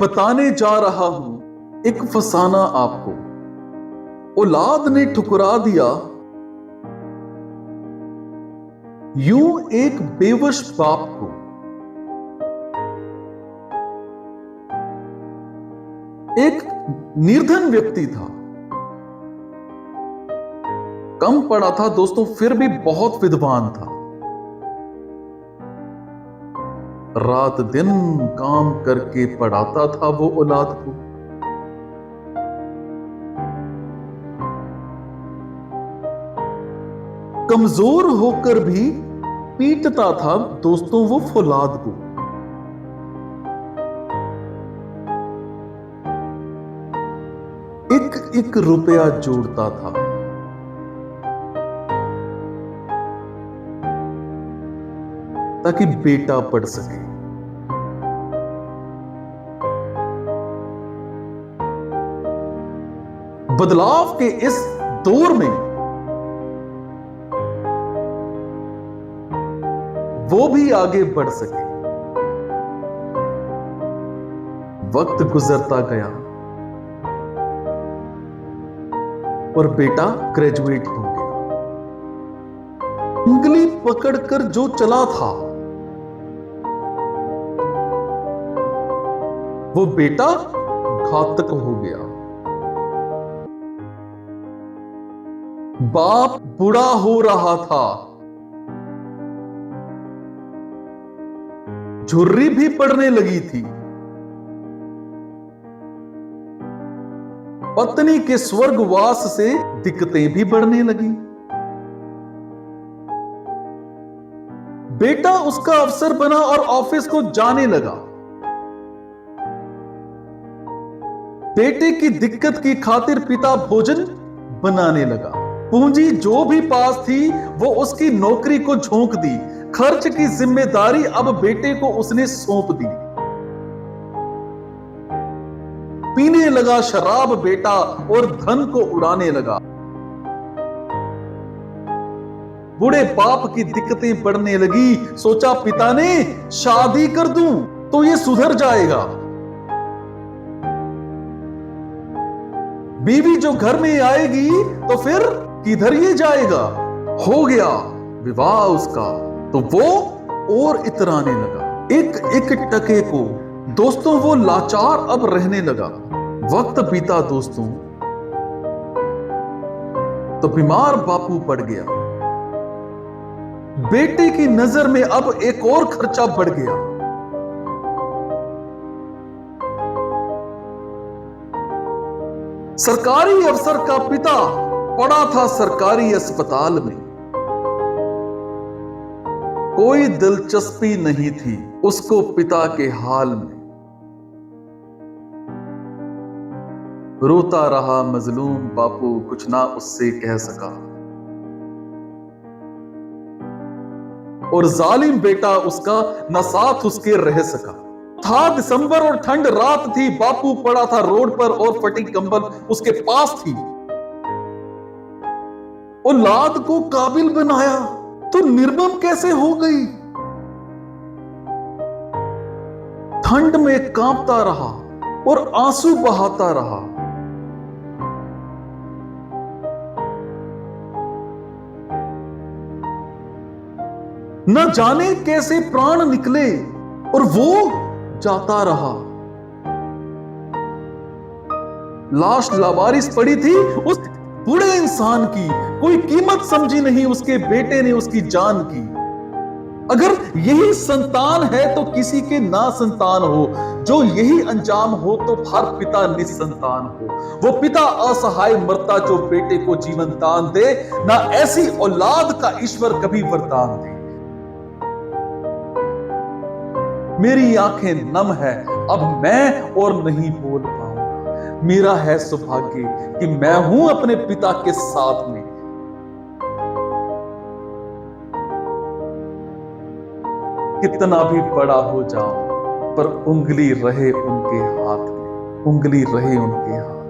बताने जा रहा हूं एक फसाना आपको। औलाद ने ठुकरा दिया यूं एक बेवश बाप को। एक निर्धन व्यक्ति था, कम पढ़ा था दोस्तों, फिर भी बहुत विद्वान था। रात दिन काम करके पढ़ाता था वो औलाद को। कमजोर होकर भी पीटता था दोस्तों वो फौलाद को। एक एक रुपया जोड़ता था, ताकि बेटा पढ़ सके। बदलाव के इस दौर में वो भी आगे बढ़ सके। वक्त गुजरता गया और बेटा ग्रेजुएट हो गया। उंगली पकड़कर जो चला था वो बेटा घातक हो गया। बाप बूढ़ा हो रहा था, झुर्री भी पड़ने लगी थी। पत्नी के स्वर्गवास से दिक्कतें भी बढ़ने लगी। बेटा उसका अफसर बना और ऑफिस को जाने लगा। बेटे की दिक्कत की खातिर पिता भोजन बनाने लगा। पूंजी जो भी पास थी वो उसकी नौकरी को झोंक दी। खर्च की जिम्मेदारी अब बेटे को उसने सौंप दी। पीने लगा शराब बेटा और धन को उड़ाने लगा। बूढ़े बाप की दिक्कतें बढ़ने लगी। सोचा पिता ने शादी कर दूं तो ये सुधर जाएगा। बीवी जो घर में आएगी तो फिर किधर ये जाएगा। हो गया विवाह उसका तो वो और इतराने लगा। एक एक टके को दोस्तों वो लाचार अब रहने लगा। वक्त बीता दोस्तों तो बीमार बापू पड़ गया। बेटे की नजर में अब एक और खर्चा बढ़ गया। सरकारी अफसर का पिता पड़ा था सरकारी अस्पताल में। कोई दिलचस्पी नहीं थी उसको पिता के हाल में। रोता रहा मजलूम बापू, कुछ ना उससे कह सका। और जालिम बेटा उसका न साथ उसके रह सका। था दिसंबर और ठंड रात थी। बापू पड़ा था रोड पर और फटी कंबल उसके पास थी। औलाद को काबिल बनाया तो निर्मम कैसे हो गई। ठंड में कांपता रहा और आंसू बहाता रहा। न जाने कैसे प्राण निकले और वो जाता रहा। लाश लावारिस पड़ी थी उस बूढ़े इंसान की। कोई कीमत समझी नहीं उसके बेटे ने उसकी जान की। अगर यही संतान है तो किसी के ना संतान हो। जो यही अंजाम हो तो हर पिता निसंतान हो। वो पिता असहाय मरता जो बेटे को जीवन दान दे। ना ऐसी औलाद का ईश्वर कभी वरदान दे। मेरी आंखें नम है अब मैं और नहीं बोल पाऊंगा। मेरा है सौभाग्य कि मैं हूं अपने पिता के साथ में। कितना भी बड़ा हो जाऊं पर उंगली रहे उनके हाथ में। उंगली रहे उनके हाथ।